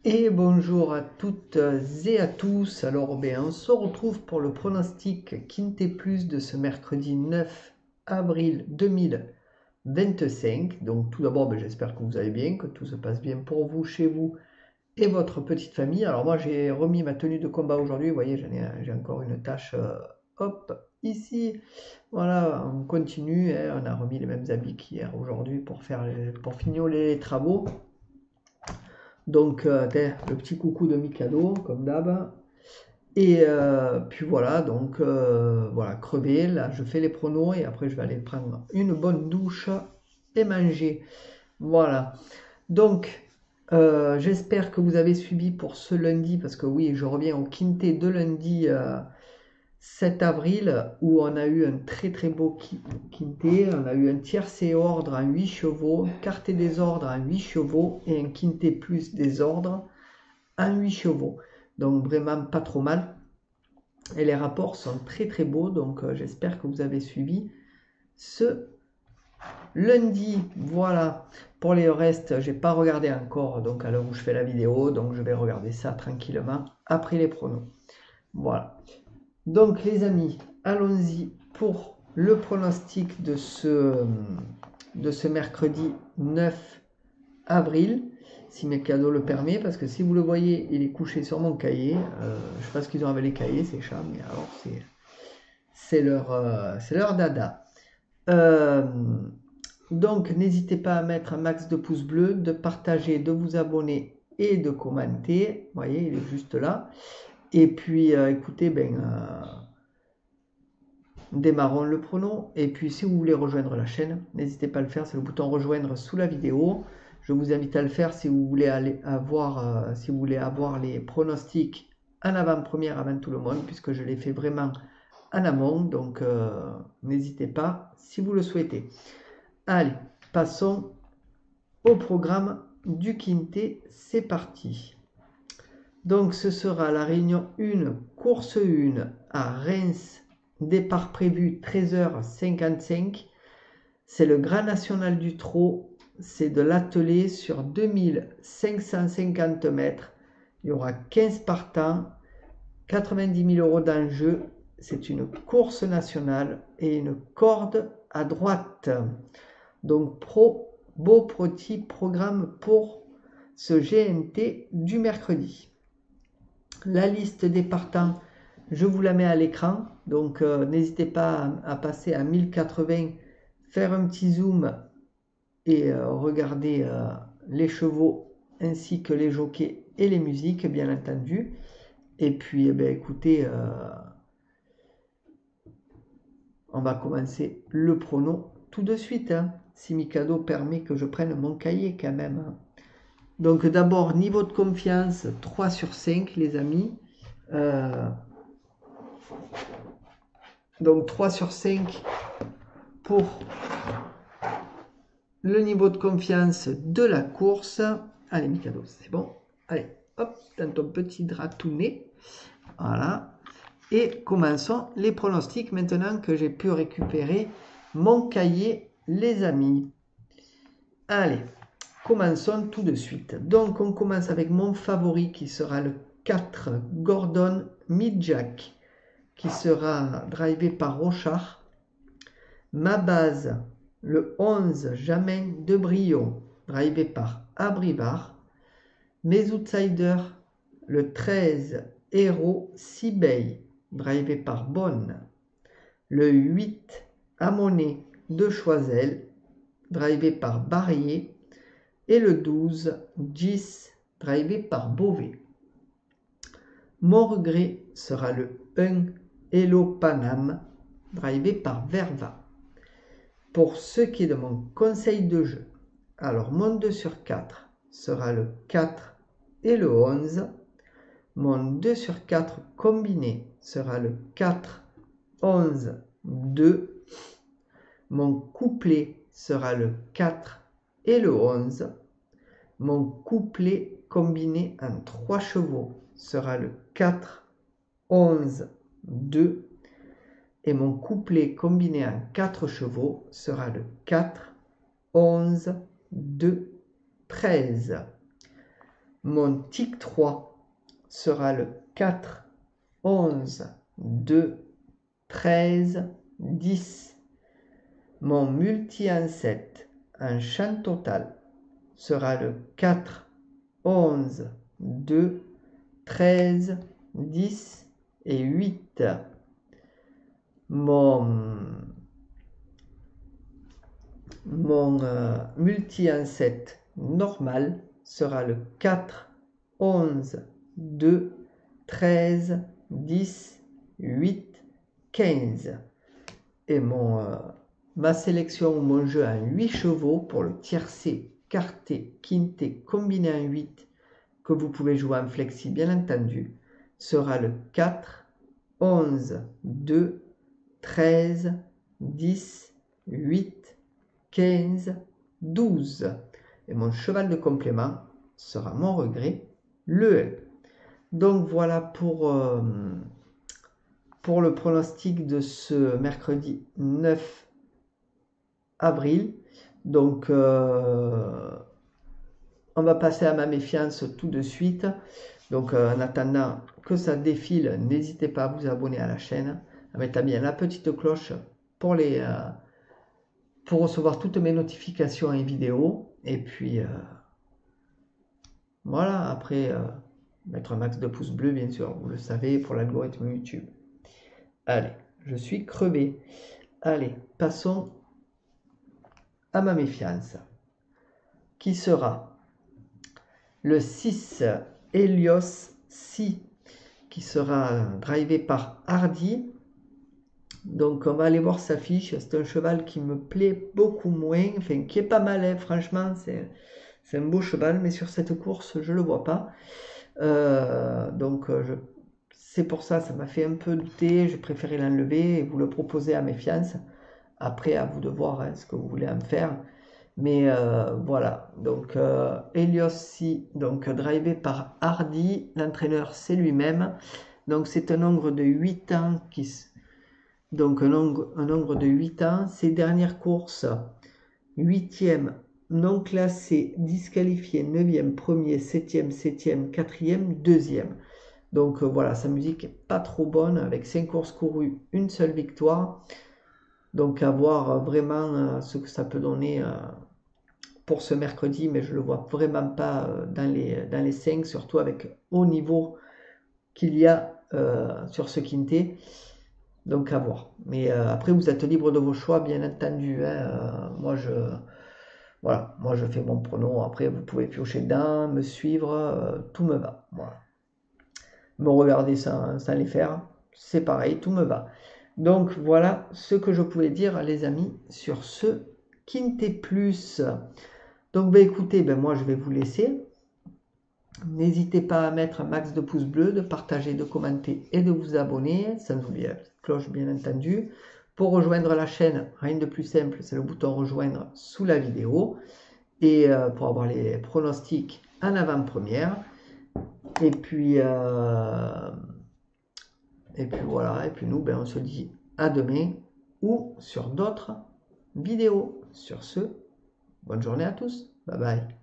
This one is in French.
Et bonjour à toutes et à tous. Alors, on se retrouve pour le pronostic Quintet Plus de ce mercredi 9 avril 2025. Donc, tout d'abord, j'espère que vous allez bien, que tout se passe bien pour vous, chez vous et votre petite famille. Alors, moi, j'ai remis ma tenue de combat aujourd'hui. Vous voyez, j'ai encore une tâche, hop, ici. Voilà, on continue, hein. On a remis les mêmes habits qu'hier aujourd'hui pour fignoler les travaux. Donc, le petit coucou de Mikado, comme d'hab. Et puis voilà, donc voilà, crevé. Là, je fais les pronos et après, je vais aller prendre une bonne douche et manger. Voilà. Donc, j'espère que vous avez suivi pour ce lundi, parce que oui, je reviens au quintet de lundi 7 avril, où on a eu un très très beau quintet. On a eu un tiercé ordre en 8 chevaux, quarté désordre en 8 chevaux et un quintet plus désordre en 8 chevaux. Donc vraiment pas trop mal. Et les rapports sont très très beaux, donc j'espère que vous avez suivi ce lundi. Voilà. Pour les restes, j'ai pas regardé encore, donc à l'heure où je fais la vidéo, donc je vais regarder ça tranquillement après les pronos. Voilà. Donc les amis, allons-y pour le pronostic de ce mercredi 9 avril, si mes cadeaux le permet, parce que si vous le voyez, il est couché sur mon cahier. Je sais pas ce qu'ils ont avec les cahiers, ces chats, mais alors c'est leur dada. Euh, donc n'hésitez pas à mettre un max de pouces bleus, de partager, de vous abonner et de commenter. Vous voyez, il est juste là. Et puis écoutez, démarrons le pronom. Et puis si vous voulez rejoindre la chaîne, n'hésitez pas à le faire, c'est le bouton rejoindre sous la vidéo. Je vous invite à le faire si vous voulez avoir les pronostics en avant-première avant tout le monde, puisque je les fais vraiment en amont. Donc n'hésitez pas si vous le souhaitez. Allez, passons au programme du quintet. C'est parti. Donc ce sera la réunion 1, course 1 à Reims, départ prévu 13h55. C'est le Grand National du Trot, c'est de l'attelé sur 2550 mètres. Il y aura 15 partants, 90 000 € d'enjeu. C'est une course nationale et une corde à droite. Donc beau petit programme pour ce GNT du mercredi. La liste des partants, je vous la mets à l'écran. Donc n'hésitez pas à passer à 1080, faire un petit zoom et regarder les chevaux ainsi que les jockeys et les musiques, bien entendu. Et puis écoutez, on va commencer le prono tout de suite, hein, si Mikado permet que je prenne mon cahier quand même. Donc d'abord, niveau de confiance, 3 sur 5 les amis. Donc 3 sur 5 pour le niveau de confiance de la course. Allez Mikado, c'est bon. Allez, hop, dans ton petit dratounet. Voilà. Et commençons les pronostics maintenant que j'ai pu récupérer mon cahier, les amis. Allez, commençons tout de suite. Donc on commence avec mon favori qui sera le 4, Gordon Midjack, qui sera drivé par Rochard. Ma base, le 11, Jamin de Brion, drivé par Abrivard. Mes outsiders, le 13, Héros Sibey, drivé par Bonne. Le 8, Amoné de Choiseul, drivé par Barrier. Et le 12, Gis, drivé par Beauvais. Mon regret sera le 1, Hello Panam, drivé par Verva. Pour ce qui est de mon conseil de jeu, alors mon 2 sur 4 sera le 4 et le 11. Mon 2 sur 4 combiné sera le 4, 11, 2. Mon couplet sera le 4 et le 11. Mon couplet combiné en 3 chevaux sera le 4, 11, 2. Et mon couplet combiné en 4 chevaux sera le 4, 11, 2, 13. Mon tic 3 sera le 4, 11, 2, 13, 10. Mon multi en 7 en chant total sera le 4, 11, 2, 13, 10 et 8. Mon multi en 7 normal sera le 4, 11, 2, 13, 10, 8, 15. Et ma sélection ou mon jeu en 8 chevaux pour le tiercé, quarté, quinté combiné en 8 que vous pouvez jouer en flexi bien entendu sera le 4, 11, 2, 13, 10, 8, 15, 12. Et mon cheval de complément sera mon regret, le 1. Donc voilà pour le pronostic de ce mercredi 9 avril. Donc on va passer à ma méfiance tout de suite. Donc en attendant que ça défile, n'hésitez pas à vous abonner à la chaîne, à mettre bien la petite cloche pour recevoir toutes mes notifications et vidéos. Et puis voilà, après mettre un max de pouces bleus bien sûr, vous le savez, pour l'algorithme YouTube. Allez, je suis crevé. Allez, passons à ma méfiance, qui sera le 6 Helios Si, qui sera drivé par Hardy. Donc on va aller voir sa fiche. C'est un cheval qui me plaît beaucoup moins, enfin qui est pas mal, hein, franchement, c'est un beau cheval, mais sur cette course, je le vois pas. C'est pour ça, ça m'a fait un peu douter. Je préférais l'enlever et vous le proposer à méfiance. Après, à vous de voir ce que vous voulez en faire. Mais voilà, donc Helios Si, donc drivé par Hardy, l'entraîneur c'est lui-même. Donc c'est un ogre de 8 ans donc un ogre de 8 ans. Ses dernières courses, 8e, non classé, disqualifié, 9e, 1er, 7e, 7e, 4e, 2e. Donc voilà, sa musique n'est pas trop bonne, avec 5 courses courues, une seule victoire. Donc à voir vraiment ce que ça peut donner pour ce mercredi, mais je ne le vois vraiment pas dans les 5, surtout avec haut niveau qu'il y a sur ce quintet. Donc à voir. Mais après, vous êtes libre de vos choix, bien entendu. Hein. Moi, je fais mon prono. Après, vous pouvez piocher dedans, me suivre, tout me va. Voilà. Me regarder sans les faire, c'est pareil, tout me va. Donc voilà ce que je pouvais dire, les amis, sur ce Quintet Plus. Donc écoutez, moi je vais vous laisser. N'hésitez pas à mettre un max de pouces bleus, de partager, de commenter et de vous abonner, sans oublier la petite cloche bien entendu. Pour rejoindre la chaîne, rien de plus simple, c'est le bouton rejoindre sous la vidéo. Et pour avoir les pronostics en avant-première. Et puis voilà, et puis nous, on se dit à demain ou sur d'autres vidéos. Sur ce, bonne journée à tous, bye bye.